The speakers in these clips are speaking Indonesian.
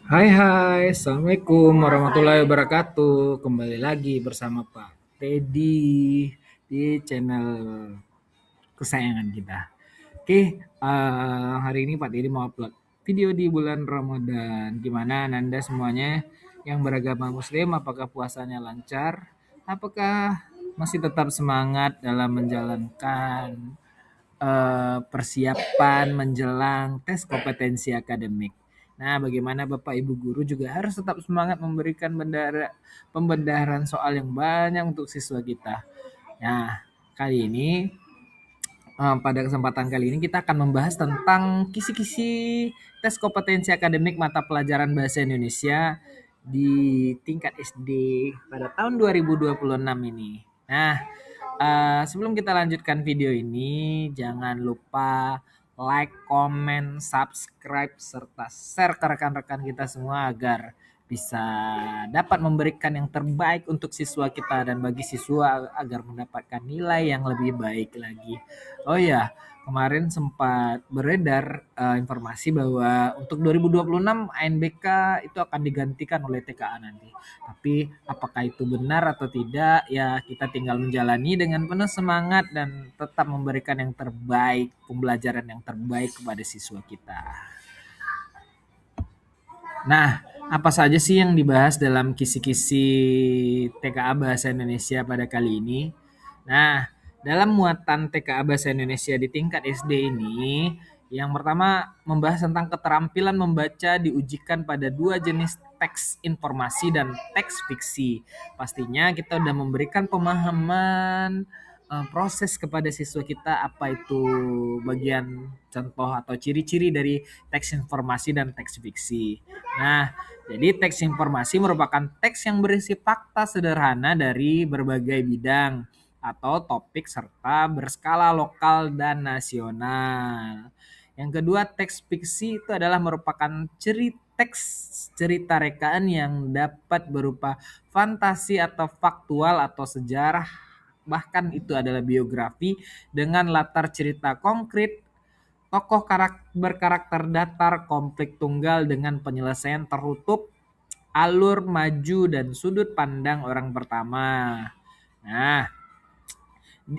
Hai, Assalamualaikum warahmatullahi wabarakatuh. Kembali lagi bersama Pak Teddy di channel kesayangan kita. Oke, hari ini Pak Teddy mau upload video di bulan Ramadan. Gimana Nanda semuanya yang beragama Muslim? Apakah puasanya lancar? Apakah masih tetap semangat dalam menjalankan persiapan menjelang tes kompetensi akademik? Nah, bagaimana Bapak Ibu guru juga harus tetap semangat memberikan pembenaran soal yang banyak untuk siswa kita. Nah, kali ini pada kesempatan kali ini kita akan membahas tentang kisi-kisi tes kompetensi akademik mata pelajaran bahasa Indonesia di tingkat SD pada tahun 2026 ini. Nah, sebelum kita lanjutkan video ini, jangan lupa like, comment, subscribe, serta share ke rekan-rekan kita semua agar bisa dapat memberikan yang terbaik untuk siswa kita dan bagi siswa agar mendapatkan nilai yang lebih baik lagi. Oh ya, kemarin sempat beredar informasi bahwa untuk 2026 ANBK itu akan digantikan oleh TKA nanti. Tapi apakah itu benar atau tidak? Ya, kita tinggal menjalani dengan penuh semangat dan tetap memberikan yang terbaik, pembelajaran yang terbaik kepada siswa kita. Nah, apa saja sih yang dibahas dalam kisi-kisi TKA Bahasa Indonesia pada kali ini? Nah, dalam muatan TKA Bahasa Indonesia di tingkat SD ini, yang pertama membahas tentang keterampilan membaca diujikan pada dua jenis teks informasi dan teks fiksi. Pastinya kita sudah memberikan pemahaman proses kepada siswa kita apa itu bagian contoh atau ciri-ciri dari teks informasi dan teks fiksi. Nah, jadi teks informasi merupakan teks yang berisi fakta sederhana dari berbagai bidang atau topik serta berskala lokal dan nasional. Yang kedua, teks fiksi itu adalah merupakan teks cerita rekaan yang dapat berupa fantasi atau faktual atau sejarah, bahkan itu adalah biografi dengan latar cerita konkret, tokoh berkarakter datar, konflik tunggal dengan penyelesaian tertutup, alur maju dan sudut pandang orang pertama. Nah,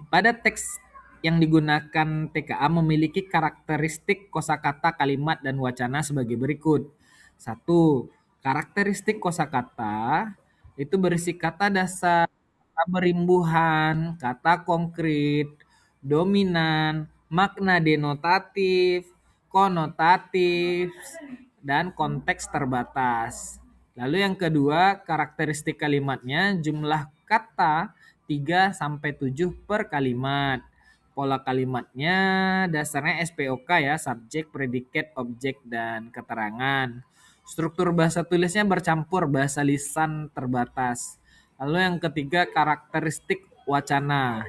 pada teks yang digunakan TKA memiliki karakteristik kosakata, kalimat, dan wacana sebagai berikut. Satu, karakteristik kosakata itu berisi kata dasar, kata berimbuhan, kata konkret, dominan, makna denotatif, konotatif, dan konteks terbatas. Lalu yang kedua, karakteristik kalimatnya jumlah kata 3 sampai 7 per kalimat. Pola kalimatnya dasarnya SPOK ya, subjek, predikat, objek, dan keterangan. Struktur bahasa tulisnya bercampur bahasa lisan terbatas. Lalu yang ketiga, karakteristik wacana.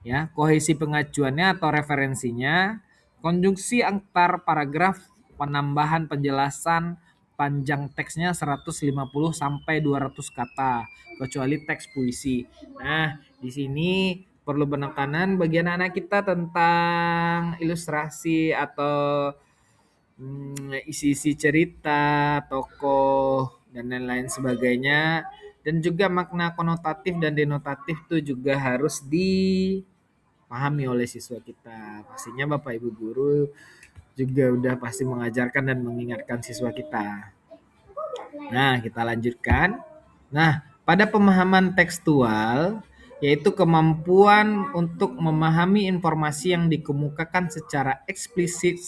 Ya, kohesi pengajuannya atau referensinya, konjungsi antar paragraf, penambahan penjelasan, panjang teksnya 150 sampai 200 kata, kecuali teks puisi. Nah, di sini perlu penekanan bagi anak-anak kita tentang ilustrasi atau isi-isi cerita, tokoh, dan lain-lain sebagainya. Dan juga makna konotatif dan denotatif itu juga harus dipahami oleh siswa kita. Pastinya Bapak Ibu guru juga udah pasti mengajarkan dan mengingatkan siswa kita. Nah, kita lanjutkan. Nah, pada pemahaman tekstual, yaitu kemampuan untuk memahami informasi yang dikemukakan secara eksplisit,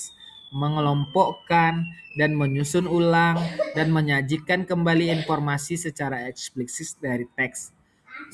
mengelompokkan dan menyusun ulang dan menyajikan kembali informasi secara eksplisit dari teks.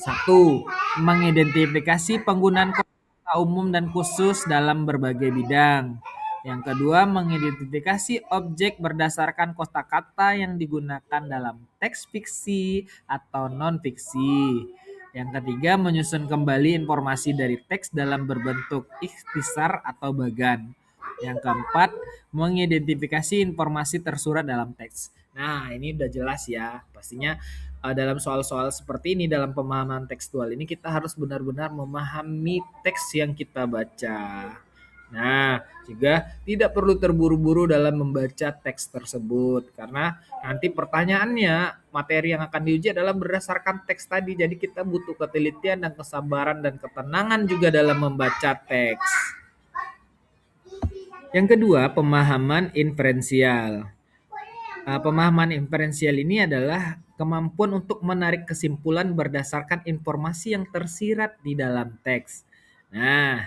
Satu, mengidentifikasi penggunaan kata umum dan khusus dalam berbagai bidang. Yang kedua, mengidentifikasi objek berdasarkan kosakata yang digunakan dalam teks fiksi atau non-fiksi. Yang ketiga, menyusun kembali informasi dari teks dalam berbentuk ikhtisar atau bagan. Yang keempat, mengidentifikasi informasi tersurat dalam teks. Nah, ini udah jelas ya. Pastinya dalam soal-soal seperti ini, dalam pemahaman tekstual ini kita harus benar-benar memahami teks yang kita baca. Nah, juga tidak perlu terburu-buru dalam membaca teks tersebut karena nanti pertanyaannya materi yang akan diuji adalah berdasarkan teks tadi. Jadi kita butuh ketelitian dan kesabaran dan ketenangan juga dalam membaca teks. Yang kedua, pemahaman inferensial. Pemahaman inferensial ini adalah kemampuan untuk menarik kesimpulan berdasarkan informasi yang tersirat di dalam teks. Nah,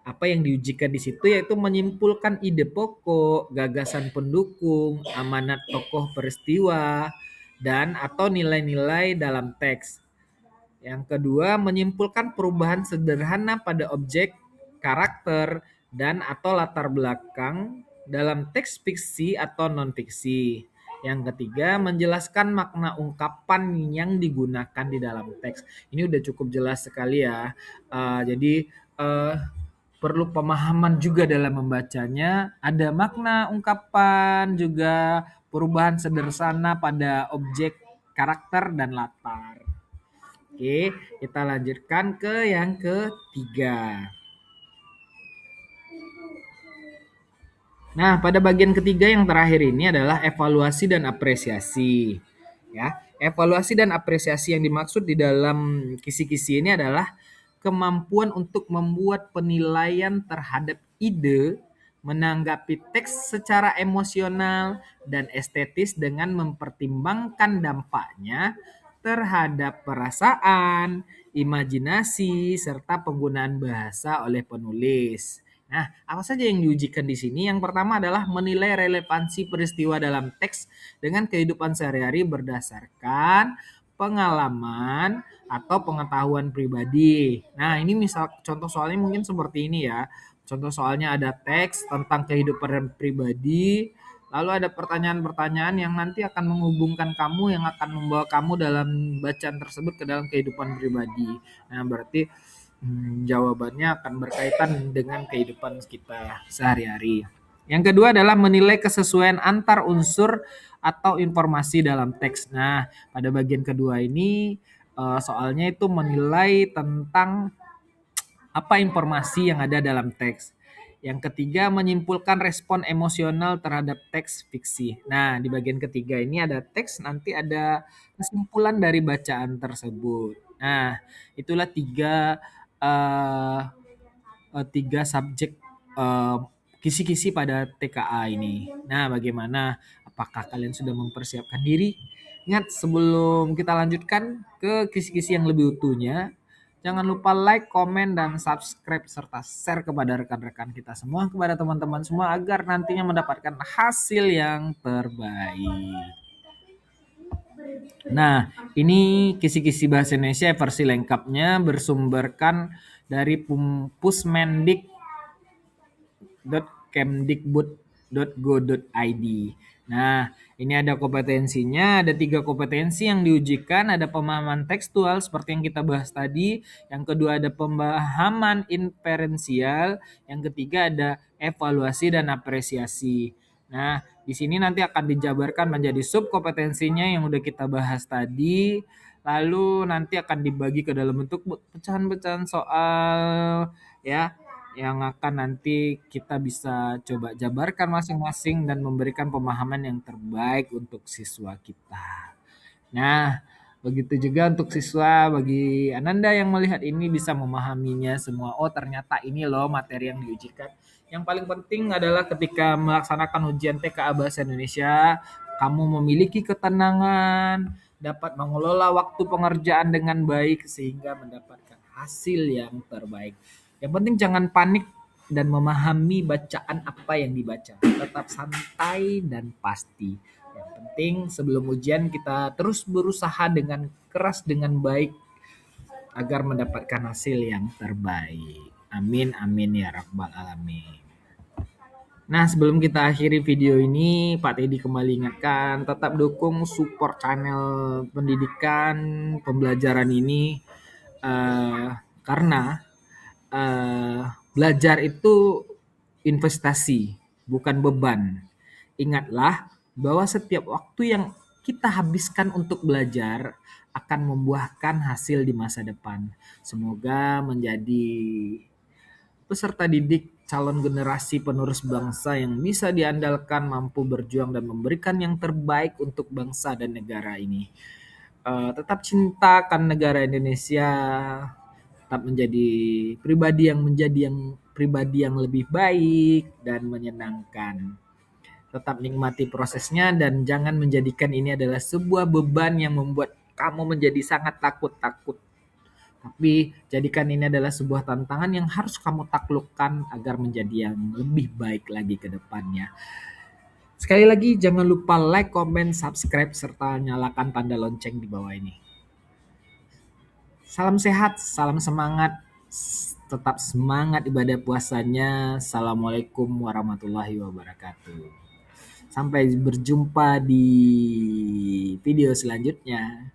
apa yang diujikan di situ yaitu menyimpulkan ide pokok, gagasan pendukung, amanat tokoh peristiwa, dan atau nilai-nilai dalam teks. Yang kedua, menyimpulkan perubahan sederhana pada objek, karakter, dan atau latar belakang dalam teks fiksi atau non-fiksi. Yang ketiga, menjelaskan makna ungkapan yang digunakan di dalam teks. Ini udah cukup jelas sekali ya. Jadi perlu pemahaman juga dalam membacanya. Ada makna ungkapan juga perubahan sederhana pada objek, karakter, dan latar. Oke, kita lanjutkan ke yang ketiga. Nah, pada bagian ketiga yang terakhir ini adalah evaluasi dan apresiasi. Ya, evaluasi dan apresiasi yang dimaksud di dalam kisi-kisi ini adalah kemampuan untuk membuat penilaian terhadap ide, menanggapi teks secara emosional dan estetis dengan mempertimbangkan dampaknya terhadap perasaan, imajinasi, serta penggunaan bahasa oleh penulis. Nah, apa saja yang diujikan di sini? Yang pertama adalah menilai relevansi peristiwa dalam teks dengan kehidupan sehari-hari berdasarkan pengalaman atau pengetahuan pribadi. Nah, ini misal contoh soalnya mungkin seperti ini ya. Contoh soalnya ada teks tentang kehidupan pribadi, lalu ada pertanyaan-pertanyaan yang nanti akan menghubungkan kamu, yang akan membawa kamu dalam bacaan tersebut ke dalam kehidupan pribadi. Nah, berarti jawabannya akan berkaitan dengan kehidupan kita sehari-hari. Yang kedua adalah menilai kesesuaian antar unsur atau informasi dalam teks. Nah, pada bagian kedua ini soalnya itu menilai tentang apa informasi yang ada dalam teks. Yang ketiga, menyimpulkan respon emosional terhadap teks fiksi. Nah, di bagian ketiga ini ada teks, nanti ada kesimpulan dari bacaan tersebut. Nah, itulah eh, tiga subjek eh, kisi-kisi pada TKA ini. Nah, bagaimana? Apakah kalian sudah mempersiapkan diri? Ingat, sebelum kita lanjutkan ke kisi-kisi yang lebih utuhnya, jangan lupa like, komen, dan subscribe serta share kepada rekan-rekan kita semua, kepada teman-teman semua agar nantinya mendapatkan hasil yang terbaik. Nah, ini kisi-kisi bahasa Indonesia versi lengkapnya bersumberkan dari pusmendik.kemdikbud.go.id. Nah, ini ada kompetensinya, ada 3 kompetensi yang diujikan, ada pemahaman tekstual seperti yang kita bahas tadi, yang kedua ada pemahaman inferensial, yang ketiga ada evaluasi dan apresiasi. Nah, di sini nanti akan dijabarkan menjadi sub kompetensinya yang udah kita bahas tadi, lalu nanti akan dibagi ke dalam bentuk pecahan-pecahan soal ya yang akan nanti kita bisa coba jabarkan masing-masing dan memberikan pemahaman yang terbaik untuk siswa kita. Nah, begitu juga untuk siswa, bagi Ananda yang melihat ini bisa memahaminya semua. Oh, ternyata ini loh materi yang diujikan. Yang paling penting adalah ketika melaksanakan ujian TKA Bahasa Indonesia, kamu memiliki ketenangan, dapat mengelola waktu pengerjaan dengan baik sehingga mendapatkan hasil yang terbaik. Yang penting jangan panik dan memahami bacaan apa yang dibaca. Tetap santai dan pasti. Yang penting sebelum ujian kita terus berusaha dengan keras dengan baik agar mendapatkan hasil yang terbaik. Amin amin ya rabbal alamin. Nah, sebelum kita akhiri video ini, Pak Teddy kembali ingatkan, tetap dukung support channel pendidikan pembelajaran ini eh, karena belajar itu investasi, bukan beban. Ingatlah bahwa setiap waktu yang kita habiskan untuk belajar akan membuahkan hasil di masa depan. Semoga menjadi peserta didik calon generasi penerus bangsa yang bisa diandalkan, mampu berjuang dan memberikan yang terbaik untuk bangsa dan negara ini. Tetap cintakan negara Indonesia, tetap menjadi pribadi yang lebih baik dan menyenangkan. Tetap nikmati prosesnya dan jangan menjadikan ini adalah sebuah beban yang membuat kamu menjadi sangat takut-takut. Tapi jadikan ini adalah sebuah tantangan yang harus kamu taklukkan agar menjadi yang lebih baik lagi ke depannya. Sekali lagi jangan lupa like, comment, subscribe, serta nyalakan tanda lonceng di bawah ini. Salam sehat, salam semangat, tetap semangat ibadah puasanya. Assalamualaikum warahmatullahi wabarakatuh. Sampai berjumpa di video selanjutnya.